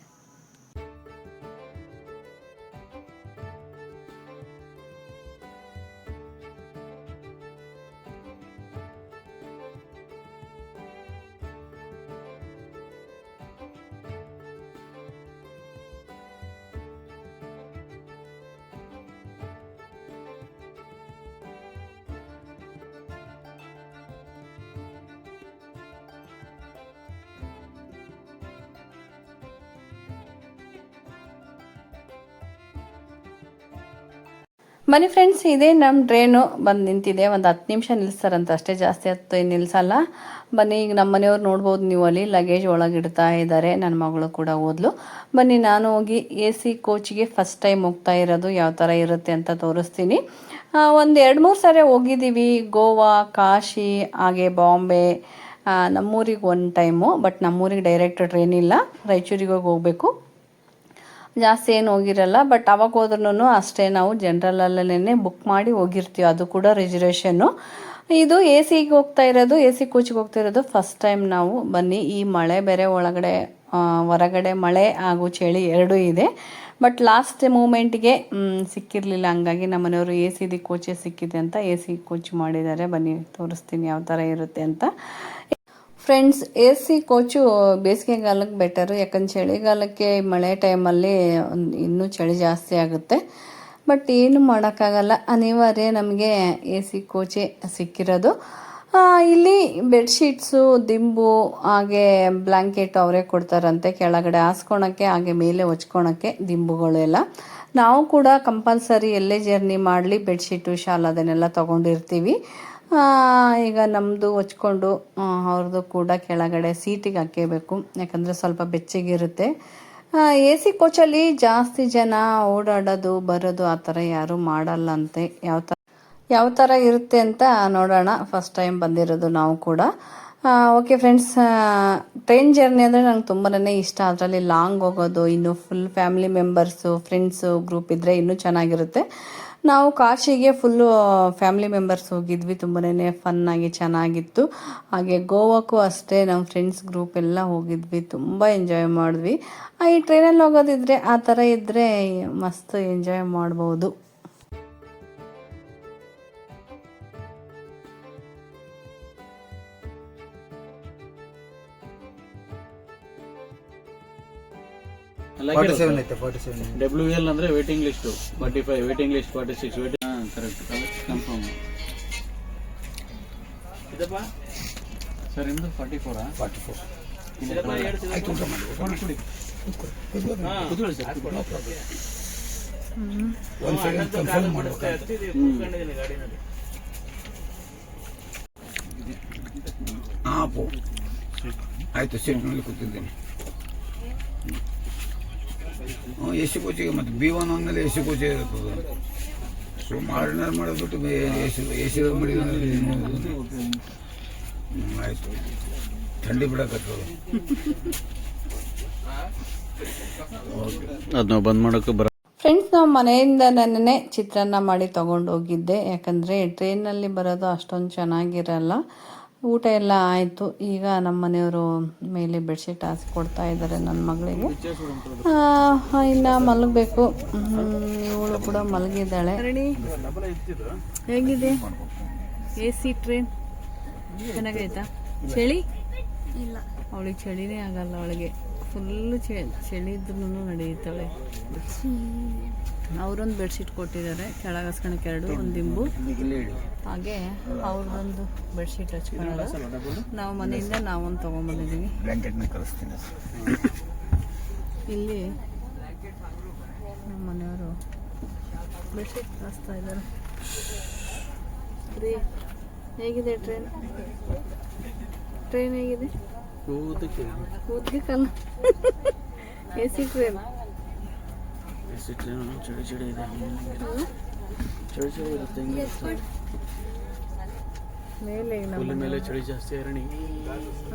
ಬನ್ನಿ ಫ್ರೆಂಡ್ಸ್, ಇದೇ ನಮ್ಮ ಟ್ರೈನು ಬಂದು ನಿಂತಿದೆ. ಒಂದು 10 ನಿಮಿಷ ನಿಲ್ಲಿಸ್ತಾರಂತ ಅಷ್ಟೇ, ಜಾಸ್ತಿ ಹೊತ್ತು ನಿಲ್ಲಿಸಲ್ಲ. ಬನ್ನಿ, ಈಗ ನಮ್ಮ ಮನೆಯವ್ರು ನೋಡ್ಬೋದು ನೀವು, ಅಲ್ಲಿ ಲಗೇಜ್ ಒಳಗಿಡ್ತಾ ಇದ್ದಾರೆ. ನನ್ನ ಮಗಳು ಕೂಡ ಓದ್ಲು. ಬನ್ನಿ, ನಾನು ಹೋಗಿ AC ಕೋಚ್ಗೆ ಫಸ್ಟ್ ಟೈಮ್ ಹೋಗ್ತಾ ಇರೋದು. ಯಾವ ಥರ ಇರುತ್ತೆ ಅಂತ ತೋರಿಸ್ತೀನಿ. ಒಂದು 2-3 ಸಾರಿ ಹೋಗಿದ್ದೀವಿ. ಗೋವಾ, ಕಾಶಿ, ಹಾಗೆ ಬಾಂಬೆ, ನಮ್ಮೂರಿಗೆ ಒಂದು ಟೈಮು. ಬಟ್ ನಮ್ಮೂರಿಗೆ ಡೈರೆಕ್ಟ್ ಟ್ರೈನ್ ಇಲ್ಲ, ರಾಯಚೂರಿಗೆ ಹೋಗಬೇಕು. ಜಾಸ್ತಿ ಏನು ಹೋಗಿರಲ್ಲ. ಬಟ್ ಅವಾಗ ಹೋದ್ರೂ ಅಷ್ಟೇ, ನಾವು ಜನರಲ್ಲೇ ಬುಕ್ ಮಾಡಿ ಹೋಗಿರ್ತೀವಿ, ಅದು ಕೂಡ ರಿಸರ್ವೇಷನ್ನು. ಇದು AC ಹೋಗ್ತಾ ಇರೋದು, AC ಕೋಚಿಗೆ ಹೋಗ್ತಾ ಇರೋದು ಫಸ್ಟ್ ಟೈಮ್ ನಾವು. ಬನ್ನಿ, ಈ ಮಳೆ ಬೇರೆ ಹೊರಗಡೆ ಮಳೆ ಹಾಗೂ ಚಳಿ ಎರಡೂ ಇದೆ. ಬಟ್ ಲಾಸ್ಟ್ ಮೂಮೆಂಟ್ಗೆ ಸಿಕ್ಕಿರಲಿಲ್ಲ, ಹಂಗಾಗಿ ನಮ್ಮ ಮನೆಯವರು AC ಕೋಚೇ ಸಿಕ್ಕಿದೆ ಅಂತ AC ಕೋಚ್ ಮಾಡಿದ್ದಾರೆ. ಬನ್ನಿ, ತೋರಿಸ್ತೀನಿ ಯಾವ ಥರ ಇರುತ್ತೆ ಅಂತ. ಫ್ರೆಂಡ್ಸ್, AC ಕೋಚು ಬೇಸಿಗೆಗಾಲಕ್ಕೆ ಬೆಟರು, ಯಾಕಂದ್ರೆ ಚಳಿಗಾಲಕ್ಕೆ ಮಳೆ ಟೈಮಲ್ಲಿ ಇನ್ನೂ ಚಳಿ ಜಾಸ್ತಿ ಆಗುತ್ತೆ. ಬಟ್ ಏನು ಮಾಡೋಕ್ಕಾಗಲ್ಲ, ಅನಿವಾರ್ಯ ನಮಗೆ AC ಕೋಚೇ ಸಿಕ್ಕಿರೋದು. ಇಲ್ಲಿ ಬೆಡ್ಶೀಟ್ಸು, ದಿಂಬು, ಹಾಗೆ ಬ್ಲ್ಯಾಂಕೆಟ್ ಅವರೇ ಕೊಡ್ತಾರಂತೆ. ಕೆಳಗಡೆ ಹಾಸ್ಕೊಳಕ್ಕೆ ಹಾಗೆ ಮೇಲೆ ಹೊಚ್ಕೊಳಕ್ಕೆ ದಿಂಬುಗಳು ಎಲ್ಲ. ನಾವು ಕೂಡ ಕಂಪಲ್ಸರಿ ಎಲ್ಲೇ ಜರ್ನಿ ಮಾಡಲಿ ಬೆಡ್ಶೀಟು, ಶಾಲ್ ಅದನ್ನೆಲ್ಲ ತೊಗೊಂಡಿರ್ತೀವಿ. ಈಗ ನಮ್ಮದು ಹೊಚ್ಕೊಂಡು ಅವ್ರದ್ದು ಕೂಡ ಕೆಳಗಡೆ ಸೀಟಿಗೆ ಹಾಕಬೇಕು, ಯಾಕಂದರೆ ಸ್ವಲ್ಪ ಬೆಚ್ಚಗಿರುತ್ತೆ. AC ಕೋಚಲ್ಲಿ ಜಾಸ್ತಿ ಜನ ಓಡಾಡೋದು ಬರೋದು ಆ ಥರ ಯಾರೂ ಮಾಡಲ್ಲಂತೆ. ಯಾವ ಥರ ಇರುತ್ತೆ ಅಂತ ನೋಡೋಣ. ಫಸ್ಟ್ ಟೈಮ್ ಬಂದಿರೋದು ನಾವು ಕೂಡ. ಓಕೆ ಫ್ರೆಂಡ್ಸ್, ಟ್ರೈನ್ ಜರ್ನಿ ಅಂದರೆ ನಂಗೆ ತುಂಬಾ ಇಷ್ಟ. ಅದರಲ್ಲಿ ಲಾಂಗ್ ಹೋಗೋದು, ಇನ್ನು full family members, friends group ಇದ್ದರೆ ಇನ್ನೂ ಚೆನ್ನಾಗಿರುತ್ತೆ. ನಾವು ಕಾಶಿಗೆ ಫುಲ್ಲು ಫ್ಯಾಮಿಲಿ ಮೆಂಬರ್ಸ್ ಹೋಗಿದ್ವಿ, ತುಂಬಾ ಫನ್ನಾಗಿ ಚೆನ್ನಾಗಿತ್ತು. ಹಾಗೆ ಗೋವಾಕ್ಕೂ ಅಷ್ಟೇ ನಮ್ಮ ಫ್ರೆಂಡ್ಸ್ ಗ್ರೂಪ್ ಎಲ್ಲ ಹೋಗಿದ್ವಿ, ತುಂಬ ಎಂಜಾಯ್ ಮಾಡಿದ್ವಿ. ಈ ಟ್ರೈನಲ್ಲಿ ಹೋಗೋದಿದ್ರೆ ಆ ಥರ ಇದ್ದರೆ ಮಸ್ತ್ ಎಂಜಾಯ್ ಮಾಡ್ಬೋದು. WL ಅಂದ್ರೆ waiting list 45, waiting list 46, correct confirm. ಇದಪ್ಪ ಸರ್, ನಿಮ್ಮದು 44. ಆಯ್ತು, ಊಟ ಮಾಡಿ ಒಂದು ಸೆಕೆಂಡ್ ಕನ್ಫರ್ಮ್ ಮಾಡ್ಬೇಕು. ಹಾಂ ಆಯಿತು, ಸೀಟ್ನಲ್ಲಿ ಕೂತಿದ್ದೇನೆ. ಎ ಸಿ ಕೋಚಿಗೆ ಮತ್ತು B1 ಅಂದಮೇಲೆ ಎ ಸಿ ಕೋಚೆ ಇರ್ತದೆ. ಸೊ ಆರ್ಡಿನರ್ ಮಾಡಿಬಿಟ್ಟು ಎ ಸಿ ಮಾಡಿದ್ರೆ ಆಯಿತು, ಥಂಡಿ ಬಿಡಕತ್ತದ. ಅದನ್ನ ಬಂದ್ ಮಾಡೋಕೆ ಬರ. ಫ್ರೆಂಡ್ಸ್, ನಾವು ಮನೆಯಿಂದನೇ ಚಿತ್ರಾನ್ನ ಮಾಡಿ ತೊಗೊಂಡೋಗಿದ್ದೆ. ಯಾಕಂದರೆ ಟ್ರೈನಲ್ಲಿ ಬರೋದು ಅಷ್ಟೊಂದು ಚೆನ್ನಾಗಿರಲ್ಲ. ಊಟ ಎಲ್ಲ ಆಯಿತು. ಈಗ ನಮ್ಮ ಮನೆಯವರು ಮೇಲೆ ಬೆಡ್ಶೀಟ್ ಹಾಸಿ ಕೊಡ್ತಾ ಇದ್ದಾರೆ ನನ್ನ ಮಗಳಿಗೆ. ಇನ್ನು ಮಲಗಬೇಕು. ಇವಳು ಕೂಡ ಮಲಗಿದ್ದಾಳೆ. ಹೇಗಿದೆ AC ಟ್ರೈನ್? ಚೆನ್ನಾಗೈತಾ? ಚಳಿ ಇಲ್ಲ, ಅವಳಿಗೆ ಚಳಿನೇ ಆಗಲ್ಲ. ಅವಳಿಗೆ ಫುಲ್ಲು ಚಳಿ ಇದ್ರೂ ನಡೆಯುತ್ತಾಳೆ. ಅವರೊಂದು ಬೆಡ್ಶೀಟ್ ಕೊಟ್ಟಿದ್ದಾರೆ, ಕೆಳಗೆ ಹಾಸ್ಕೊಳಕ್ಕೆ 2, ಒಂದು ದಿಂಬು. ಹಾಗೆ ಅವ್ರದ್ದೊಂದು ಬೆಡ್ಶೀಟ್ ಹಚ್ಕೊಳ್ಳೋದು. ನಾವು ಮನೆಯಿಂದ ನಾವೊಂದು ತೊಗೊಂಬಂದಿದ್ದೀವಿ. ಬ್ಲ್ಯಾಂಕೆಟ್ನ ಕಳಿಸ್ತೀನಿ. ಇಲ್ಲಿ ನಮ್ಮ ಮನೆಯವರು ಬೆಡ್ಶೀಟ್ ಕಳಿಸ್ತಾ ಇದ್ದಾರೆ. ಹೇಗಿದೆ ಟ್ರೈನ್? ಟ್ರೈನ್ ಹೇಗಿದೆ? ಕೂದಲಿಕ್ಕಲ್ಲ, AC ಟ್ರೈನ್. ಚಳಿ ಚಳಿ ಇದೆ, ಚಳಿ ಚಳಿ ಇರುತ್ತೆ. ಮೇಲೆ ಹುಲ್ಲು ಮೇಲೆ ಚಳಿ ಜಾಸ್ತಿ. ಅರಣಿ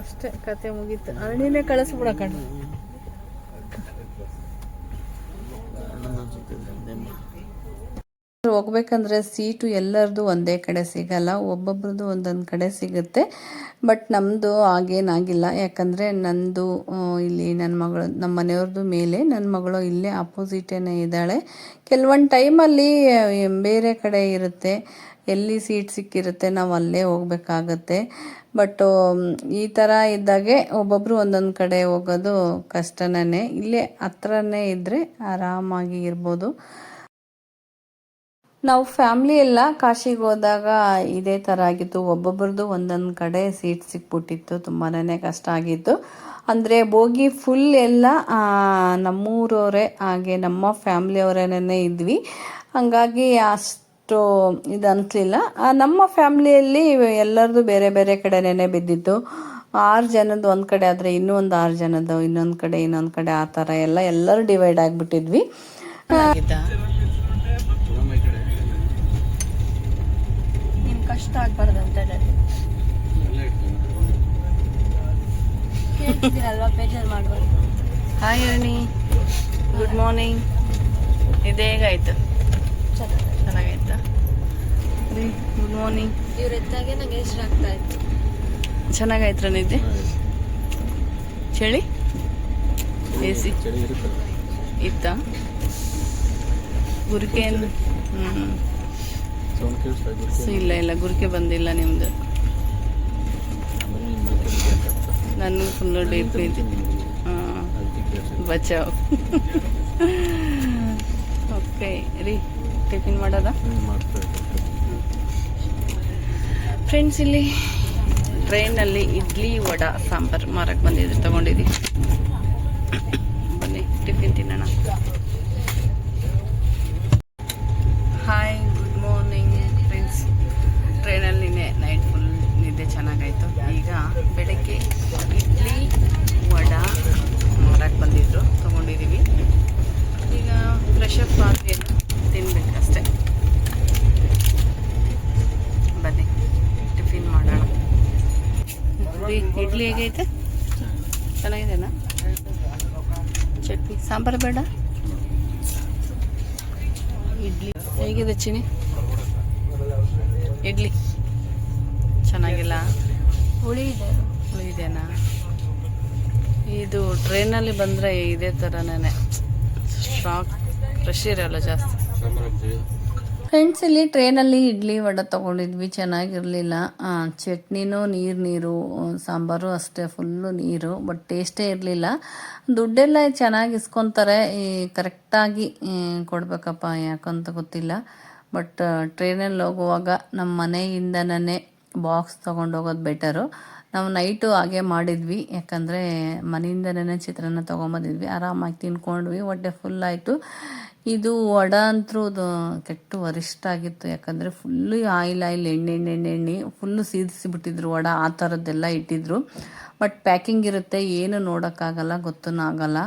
ಅಷ್ಟೇ, ಕತೆ ಮುಗೀತು. ಅರಣಿನೇ ಕಳಿಸ್ಬಿಡ ಕಣ್ಣು. ಹೋಗ್ಬೇಕಂದ್ರೆ ಸೀಟು ಎಲ್ಲರದು ಒಂದೇ ಕಡೆ ಸಿಗಲ್ಲ, ಒಬ್ಬೊಬ್ರದ್ದು ಒಂದೊಂದು ಕಡೆ ಸಿಗುತ್ತೆ. ಬಟ್ ನಮ್ಮದು ಹಾಗೇನಾಗಿಲ್ಲ. ಯಾಕಂದರೆ ನಂದು ಇಲ್ಲಿ ನಮ್ಮ ಮನೆಯವ್ರದ್ದು ಮೇಲೆ, ನನ್ನ ಮಗಳು ಇಲ್ಲೇ ಅಪೋಸಿಟೇನೇ ಇದ್ದಾಳೆ. ಕೆಲವೊಂದು ಟೈಮಲ್ಲಿ ಬೇರೆ ಕಡೆ ಇರುತ್ತೆ, ಎಲ್ಲಿ ಸೀಟ್ ಸಿಕ್ಕಿರುತ್ತೆ ನಾವು ಅಲ್ಲೇ ಹೋಗ್ಬೇಕಾಗತ್ತೆ. ಬಟ್ ಈ ಥರ ಇದ್ದಾಗೆ ಒಬ್ಬೊಬ್ಬರು ಒಂದೊಂದು ಕಡೆ ಹೋಗೋದು ಕಷ್ಟನೇ. ಇಲ್ಲೇ ಹತ್ರನೇ ಇದ್ದರೆ ಆರಾಮಾಗಿ ಇರ್ಬೋದು. ನಾವು ಫ್ಯಾಮ್ಲಿ ಎಲ್ಲ ಕಾಶಿಗೆ ಹೋದಾಗ ಇದೇ ಥರ ಆಗಿತ್ತು. ಒಬ್ಬೊಬ್ರದ್ದು ಒಂದೊಂದು ಕಡೆ ಸೀಟ್ ಸಿಕ್ಬಿಟ್ಟಿತ್ತು. ತುಂಬಾ ಕಷ್ಟ ಆಗಿತ್ತು. ಅಂದರೆ ಬೋಗಿ ಫುಲ್ ಎಲ್ಲ ನಮ್ಮೂರವರೇ, ಹಾಗೆ ನಮ್ಮ ಫ್ಯಾಮ್ಲಿಯವರೇನೇ ಇದ್ವಿ. ಹಾಗಾಗಿ ಅಷ್ಟು ಇದು ಅನಿಸ್ಲಿಲ್ಲ. ನಮ್ಮ ಫ್ಯಾಮ್ಲಿಯಲ್ಲಿ ಎಲ್ಲರದು ಬೇರೆ ಬೇರೆ ಕಡೆನೇ ಬಿದ್ದಿತ್ತು. 6 ಜನದ್ದು ಒಂದು ಕಡೆ ಆದರೆ ಇನ್ನೂ ಒಂದು 6 ಜನದ್ದು ಇನ್ನೊಂದು ಕಡೆ ಆ ಥರ ಎಲ್ಲರೂ ಡಿವೈಡ್ ಆಗಿಬಿಟ್ಟಿದ್ವಿ. ಕಷ್ಟ ಆಗ್ಬಾರ್ದು ಅಂತ ಹೇಳ್ತಿದ್ದೀರಲ್ವಾ, ಬೇಜಾರು ಮಾಡ್ಬಾರ್ದು. Hi Arni, good morning. ಇದು ಹೇಗಾಯ್ತು? ಚೆನ್ನಾಗಾಯ್ತಾ? Good morning. ಇವ್ರ ಎತ್ತಾಗೆ ನಂಗೆ ಇಷ್ಟ ಆಗ್ತಾ ಇತ್ತು. ಚೆನ್ನಾಗಾಯ್ತು ನಿದ್ದೆ? ಚಳಿ AC ಚಳಿ ಇರುತ್ತೆ. ಇತ್ತಾ? ಗುರಿಕೆ ಸೌಂಡ್ ಕೇಳಿಸ್ತಾ ಇದೆ. ಇಲ್ಲ ಗುರಿಕೆ ಬಂದಿಲ್ಲ ನಿಮ್ದು. ನನಗೆ ಫುಲ್ಲು ಡೀಪ್ ಇದೆ. ಬಚಾವ್. ಓಕೆ ರೀ, ಟಿಫಿನ್ ಮಾಡೋದಾ? ಫ್ರೆಂಡ್ಸ್, ಇಲ್ಲಿ ಟ್ರೈನಲ್ಲಿ ಇಡ್ಲಿ ವಡಾ ಸಾಂಬಾರು ಮಾರಕ್ಕೆ ಬಂದಿದ್ದು ತೊಗೊಂಡಿದ್ದೀವಿ. ಬನ್ನಿ ಟಿಫಿನ್ ತಿನ್ನೋಣ. Hi, good morning friends. ಟ್ರೈನಲ್ಲಿ ನೈಟ್ ಫುಲ್ ನಿದ್ದೆ ಚೆನ್ನಾಗಾಯಿತು. ಈಗ ಬೆಳಗ್ಗೆ ಇಡ್ಲಿ ವಡಾ ಮಾರಕ್ಕೆ ಬಂದಿದ್ರು, ತೊಗೊಂಡಿದ್ದೀವಿ. ಈಗ ಫ್ರೆಶ್ ಅಪ್ ಆಗಿ ತಿನ್ಬೇಕಷ್ಟೆ. ಬನ್ನಿ ಟಿಫಿನ್ ಮಾಡೋಣ. ಇಡ್ಲಿ ಹೇಗೈತೆ? ಚೆನ್ನಾಗಿದೆನಾ? ಚಟ್ನಿ ಸಾಂಬಾರು ಬೇಡ? ಇಡ್ಲಿ ಹೇಗಿದೆ ಚಿನಿ? ಇಡ್ಲಿ ಚೆನ್ನಾಗಿಲ್ಲ, ಹುಳಿ ಇದೆ. ಇದೆನಾ? ಇದು ಟ್ರೈನಲ್ಲಿ ಬಂದರೆ ಇದೇ ಥರನೇ, ಸ್ಟಾಕ್ ಫ್ರೆಶ್ ಇರಲ್ಲ ಜಾಸ್ತಿ. ಫ್ರೆಂಡ್ಸ್, ಇಲ್ಲಿ ಟ್ರೈನಲ್ಲಿ ಇಡ್ಲಿ ವಡೆ ತೊಗೊಂಡಿದ್ವಿ, ಚೆನ್ನಾಗಿರಲಿಲ್ಲ. ಚಟ್ನಿನೂ ನೀರು, ಸಾಂಬಾರು ಅಷ್ಟೇ ಫುಲ್ಲು ನೀರು. ಬಟ್ ಟೇಸ್ಟೇ ಇರಲಿಲ್ಲ. ದುಡ್ಡೆಲ್ಲ ಚೆನ್ನಾಗಿ ಇಸ್ಕೊತಾರೆ, ಕರೆಕ್ಟಾಗಿ ಕೊಡಬೇಕಪ್ಪ, ಯಾಕಂತ ಗೊತ್ತಿಲ್ಲ. ಬಟ್ ಟ್ರೈನಲ್ಲಿ ಹೋಗುವಾಗ ನಮ್ಮ ಮನೆಯಿಂದನೇ ಬಾಕ್ಸ್ ತೊಗೊಂಡೋಗೋದು ಬೆಟರು. ನಾವು ನೈಟು ಹಾಗೆ ಮಾಡಿದ್ವಿ, ಯಾಕಂದರೆ ಮನೆಯಿಂದನೇ ಚಿತ್ರಾನ್ನ ತೊಗೊಂಬಂದಿದ್ವಿ. ಆರಾಮಾಗಿ ತಿನ್ಕೊಂಡ್ವಿ, ಹೊಟ್ಟೆ ಫುಲ್ ಆಯಿತು. ಇದು ವಡೆ ಅಂತೂ ಕೆಟ್ಟು ವರಿಷ್ಠ ಆಗಿತ್ತು, ಯಾಕಂದರೆ ಫುಲ್ಲು ಆಯಿಲ್ ಎಣ್ಣೆ ಫುಲ್ಲು ಸೀದಿಸಿಬಿಟ್ಟಿದ್ರು ವಡೆ, ಆ ಥರದ್ದೆಲ್ಲ ಇಟ್ಟಿದ್ರು. ಬಟ್ ಪ್ಯಾಕಿಂಗ್ ಇರುತ್ತೆ, ಏನು ನೋಡೋಕ್ಕಾಗಲ್ಲ, ಗೊತ್ತೂ ಆಗಲ್ಲ.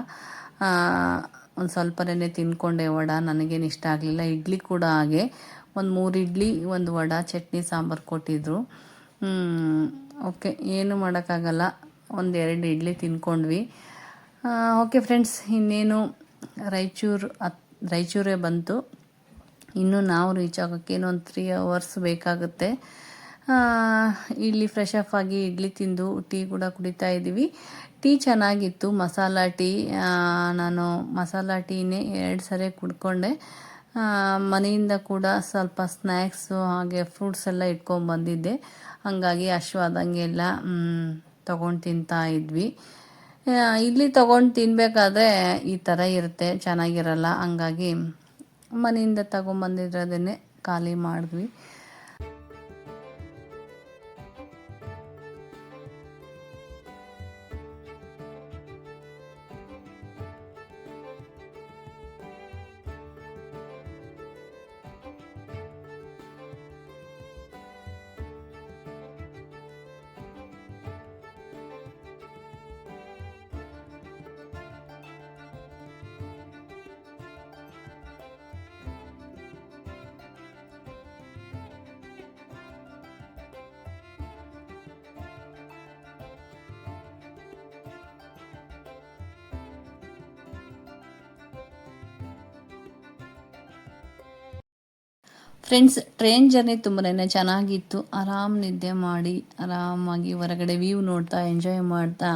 ಒಂದು ಸ್ವಲ್ಪನೇ ತಿನ್ಕೊಂಡೆ ವಡೆ, ನನಗೇನು ಇಷ್ಟ ಆಗಲಿಲ್ಲ. ಇಡ್ಲಿ ಕೂಡ ಹಾಗೆ, ಒಂದು 3 ಇಡ್ಲಿ, ಒಂದು ವಡೆ, ಚಟ್ನಿ ಸಾಂಬಾರು ಕೊಟ್ಟಿದ್ರು. ಓಕೆ, ಏನು ಮಾಡೋಕ್ಕಾಗಲ್ಲ, 1-2 ಇಡ್ಲಿ ತಿನ್ಕೊಂಡ್ವಿ. ಓಕೆ ಫ್ರೆಂಡ್ಸ್, ಇನ್ನೇನು ರಾಯಚೂರೇ ಬಂತು. ಇನ್ನು ನಾವು ರೀಚ್ ಆಗೋಕ್ಕೆ ಇನ್ನೊಂದು 3 hours ಬೇಕಾಗುತ್ತೆ. ಇಲ್ಲಿ ಫ್ರೆಶ್ ಅಪ್ ಆಗಿ ಇಡ್ಲಿ ತಿಂದು ಟೀ ಕೂಡ ಕುಡಿತಾ ಇದ್ದೀವಿ. ಟೀ ಚೆನ್ನಾಗಿತ್ತು, ಮಸಾಲ ಟೀ. ನಾನು ಮಸಾಲ ಟೀನೇ 2 ಸರಿ ಕುಡ್ಕೊಂಡೆ. ಮನೆಯಿಂದ ಕೂಡ ಸ್ವಲ್ಪ ಸ್ನ್ಯಾಕ್ಸು ಹಾಗೆ ಫ್ರೂಟ್ಸ್ ಎಲ್ಲ ಇಟ್ಕೊಂಡ್ಬಂದಿದ್ದೆ, ಹಾಗಾಗಿ ಹಶ್ವಾದಂಗೆಲ್ಲ ತೊಗೊಂಡು ತಿಂತಾ ಇದ್ವಿ. ಇಲ್ಲಿ ತೊಗೊಂಡು ತಿನ್ನಬೇಕಾದ್ರೆ ಈ ಥರ ಇರುತ್ತೆ, ಚೆನ್ನಾಗಿರಲ್ಲ. ಹಂಗಾಗಿ ಮನೆಯಿಂದ ತೊಗೊಂಬಂದಿರೋದನ್ನೇ ಖಾಲಿ ಮಾಡಿದ್ವಿ. ಫ್ರೆಂಡ್ಸ್, ಟ್ರೈನ್ ಜರ್ನಿ ತುಂಬಾ ಚೆನ್ನಾಗಿತ್ತು. ನಿದ್ದೆ ಮಾಡಿ ಆರಾಮಾಗಿ ಹೊರಗಡೆ ವ್ಯೂ ನೋಡ್ತಾ ಎಂಜಾಯ್ ಮಾಡ್ತಾ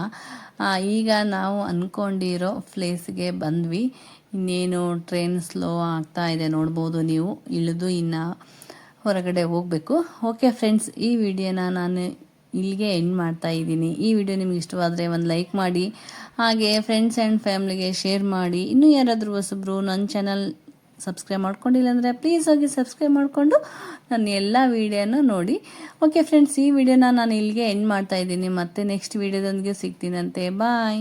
ಈಗ ನಾವು ಅಂದ್ಕೊಂಡಿರೋ ಪ್ಲೇಸ್ಗೆ ಬಂದ್ವಿ. ಇನ್ನೇನು ಟ್ರೈನ್ ಸ್ಲೋ ಆಗ್ತಾ ಇದೆ, ನೋಡ್ಬೋದು ನೀವು. ಇಳಿದು ಇನ್ನು ಹೊರಗಡೆ ಹೋಗಬೇಕು. ಓಕೆ ಫ್ರೆಂಡ್ಸ್, ಈ ವಿಡಿಯೋನ ನಾನು ಇಲ್ಲಿಗೆ ಎಂಡ್ ಮಾಡ್ತಾ ಇದ್ದೀನಿ. ಈ ವಿಡಿಯೋ ನಿಮ್ಗೆ ಇಷ್ಟವಾದರೆ ಒಂದು ಲೈಕ್ ಮಾಡಿ, ಹಾಗೆ ಫ್ರೆಂಡ್ಸ್ ಆ್ಯಂಡ್ ಫ್ಯಾಮ್ಲಿಗೆ ಶೇರ್ ಮಾಡಿ. ಇನ್ನೂ ಯಾರಾದರೂ ಹೊಸಬ್ರು ನನ್ನ ಚಾನಲ್ ಸಬ್ಸ್ಕ್ರೈಬ್ ಮಾಡ್ಕೊಂಡಿಲ್ಲ ಅಂದರೆ ಪ್ಲೀಸ್ ಹೋಗಿ ಸಬ್ಸ್ಕ್ರೈಬ್ ಮಾಡಿಕೊಂಡು ನನ್ನ ಎಲ್ಲ ವೀಡಿಯೋನೂ ನೋಡಿ. ಓಕೆ ಫ್ರೆಂಡ್ಸ್, ಈ ವಿಡಿಯೋನ ನಾನು ಇಲ್ಲಿಗೆ ಎಂಡ್ ಮಾಡ್ತಾ ಇದ್ದೀನಿ. ಮತ್ತೆ ನೆಕ್ಸ್ಟ್ ವೀಡಿಯೋದೊಂದಿಗೆ ಸಿಗ್ತೀನಂತೆ. ಬಾಯ್.